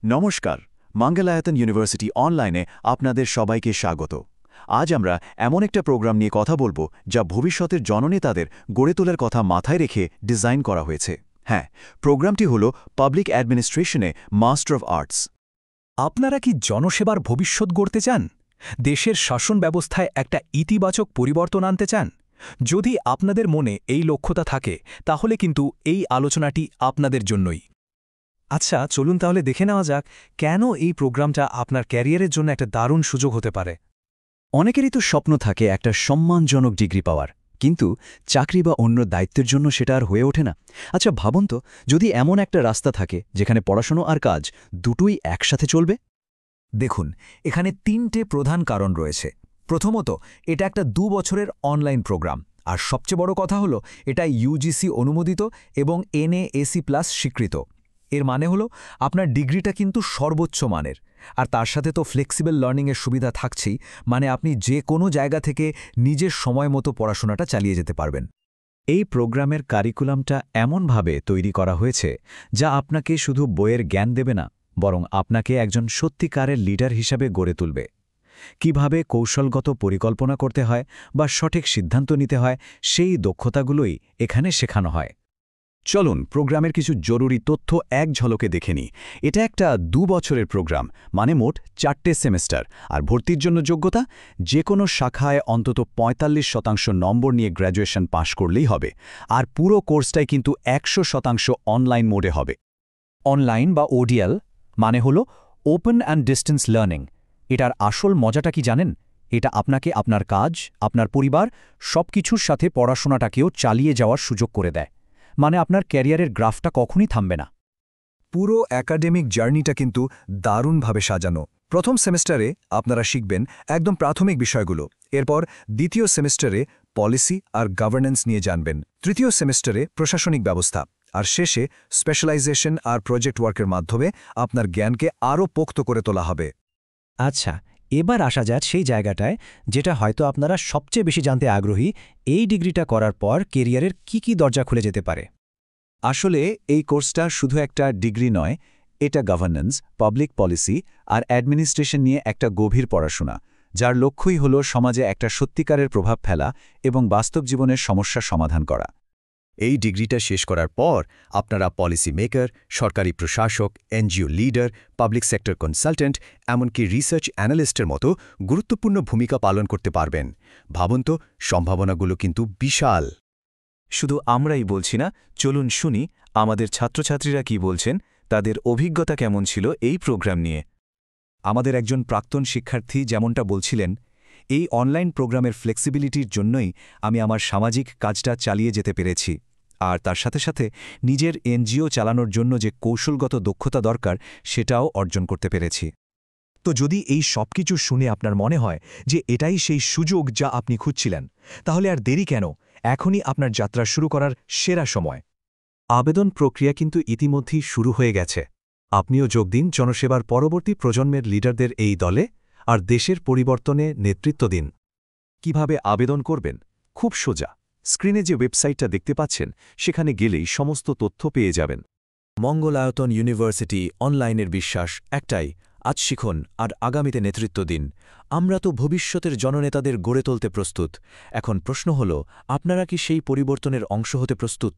নমস্কার, মঙ্গলায়তন ইউনিভার্সিটি অনলাইনে আপনাদের সবাইকে স্বাগত। আজ আমরা এমন একটা প্রোগ্রাম নিয়ে কথা বলবো যা ভবিষ্যতের জননেতাদের গড়ে তোলার কথা মাথায় রেখে ডিজাইন করা হয়েছে। হ্যাঁ, প্রোগ্রামটি হল পাবলিক অ্যাডমিনিস্ট্রেশনে মাস্টার অফ আর্টস। আপনারা কি জনসেবার ভবিষ্যৎ গড়তে চান? দেশের শাসন ব্যবস্থায় একটা ইতিবাচক পরিবর্তন আনতে চান? যদি আপনাদের মনে এই লক্ষ্যতা থাকে তাহলে কিন্তু এই আলোচনাটি আপনাদের জন্যই। আচ্ছা, চলুন তাহলে দেখে নেওয়া যাক কেন এই প্রোগ্রামটা আপনার ক্যারিয়ারের জন্য একটা দারুণ সুযোগ হতে পারে। অনেকেরই তো স্বপ্ন থাকে একটা সম্মানজনক ডিগ্রি পাওয়ার, কিন্তু চাকরি বা অন্য দায়িত্বের জন্য সেটা আর হয়ে ওঠে না। আচ্ছা ভাবুন তো, যদি এমন একটা রাস্তা থাকে যেখানে পড়াশোনা আর কাজ দুটোই একসাথে চলবে। দেখুন, এখানে তিনটে প্রধান কারণ রয়েছে। প্রথমত, এটা একটা 2 বছরের অনলাইন প্রোগ্রাম, আর সবচেয়ে বড় কথা হলো এটা ইউজিসি অনুমোদিত এবং NAAC+ স্বীকৃত। এর মানে হলো আপনার ডিগ্রিটা কিন্তু সর্বোচ্চ মানের, আর তার সাথে তো ফ্লেক্সিবল লার্নিংয়ের সুবিধা থাকছেই, মানে আপনি যে কোনো জায়গা থেকে নিজের সময় মতো পড়াশোনাটা চালিয়ে যেতে পারবেন। এই প্রোগ্রামের কারিকুলামটা এমনভাবে তৈরি করা হয়েছে যা আপনাকে শুধু বইয়ের জ্ঞান দেবে না, বরং আপনাকে একজন সত্যিকারের লিডার হিসাবে গড়ে তুলবে। কিভাবে কৌশলগত পরিকল্পনা করতে হয় বা সঠিক সিদ্ধান্ত নিতে হয়, সেই দক্ষতাগুলোই এখানে শেখানো হয়। চলুন প্রোগ্রামের কিছু জরুরি তথ্য এক ঝলকে দেখে নিই। এটা একটা 2 বছরের প্রোগ্রাম, মানে মোট 4টে সেমেস্টার। আর ভর্তির জন্য যোগ্যতা, যে কোনো শাখায় অন্তত 45% নম্বর নিয়ে গ্র্যাজুয়েশন পাশ করলেই হবে। আর পুরো কোর্সটাই কিন্তু 100% অনলাইন মোডে হবে। অনলাইন বা ODL মানে হলো ওপেন অ্যান্ড ডিস্টেন্স লার্নিং। এটার আসল মজাটা কি জানেন? এটা আপনাকে আপনার কাজ, আপনার পরিবার সবকিছুর সাথে পড়াশোনাটাকেও চালিয়ে যাওয়ার সুযোগ করে দেয়। মানে আপনার ক্যারিয়ারের গ্রাফটা কখনই থামবে না। পুরো একাডেমিক জার্নিটা কিন্তু দারুণভাবে সাজানো। প্রথম সেমেস্টারে আপনারা শিখবেন একদম প্রাথমিক বিষয়গুলো। এরপর দ্বিতীয় সেমেস্টারে পলিসি আর গভর্নেন্স নিয়ে জানবেন। তৃতীয় সেমেস্টারে প্রশাসনিক ব্যবস্থা। আর শেষে স্পেশালাইজেশন আর প্রজেক্ট ওয়ার্কের মাধ্যমে আপনার জ্ঞানকে আরও পোক্ত করে তোলা হবে। আচ্ছা, এবার আসা যাক সেই জায়গাটায় যেটা হয়তো আপনারা সবচেয়ে বেশি জানতে আগ্রহী। এই ডিগ্রিটা করার পর কেরিয়ারের কি দরজা খুলে যেতে পারে? আসলে এই কোর্সটা শুধু একটা ডিগ্রি নয়, এটা গভর্নেন্স, পাবলিক পলিসি আর অ্যাডমিনিস্ট্রেশন নিয়ে একটা গভীর পড়াশোনা, যার লক্ষ্যই হল সমাজে একটা সত্যিকারের প্রভাব ফেলা এবং বাস্তব জীবনের সমস্যার সমাধান করা। এই ডিগ্রিটা শেষ করার পর আপনারা পলিসি মেকার, সরকারি প্রশাসক, NGO leader, public sector consultant, এমনকি রিসার্চ অ্যানালিস্টের মতো গুরুত্বপূর্ণ ভূমিকা পালন করতে পারবেন। ভাবুন তো, সম্ভাবনাগুলো কিন্তু বিশাল। শুধু আমরাই বলছি না, চলুন শুনি আমাদের ছাত্রছাত্রীরা কি বলছেন, তাদের অভিজ্ঞতা কেমন ছিল এই প্রোগ্রাম নিয়ে। আমাদের একজন প্রাক্তন শিক্ষার্থী যেমনটা বলছিলেন, এই অনলাইন প্রোগ্রামের ফ্লেক্সিবিলিটির জন্যই আমি আমার সামাজিক কাজটা চালিয়ে যেতে পেরেছি, আর তার সাথে সাথে নিজের NGO চালানোর জন্য যে কৌশলগত দক্ষতা দরকার সেটাও অর্জন করতে পেরেছি। তো যদি এই সবকিছু শুনে আপনার মনে হয় যে এটাই সেই সুযোগ যা আপনি খুঁজছিলেন, তাহলে আর দেরি কেন? এখনই আপনার যাত্রা শুরু করার সেরা সময়। আবেদন প্রক্রিয়া কিন্তু ইতিমধ্যেই শুরু হয়ে গেছে। আপনিও যোগ দিন জনসেবার পরবর্তী প্রজন্মের লিডারদের এই দলে, আর দেশের পরিবর্তনে নেতৃত্ব দিন। কিভাবে আবেদন করবেন? খুব সোজা। স্ক্রিনে যে ওয়েবসাইটটা দেখতে পাচ্ছেন সেখানে গেলেই সমস্ত তথ্য পেয়ে যাবেন। মঙ্গলায়তন ইউনিভার্সিটি অনলাইনের বিশ্বাস একটাই, আজ শিখুন আর আগামীতে নেতৃত্ব দিন। আমরা তো ভবিষ্যতের জননেতাদের গড়ে তুলতে প্রস্তুত। এখন প্রশ্ন হল, আপনারা কি সেই পরিবর্তনের অংশ হতে প্রস্তুত?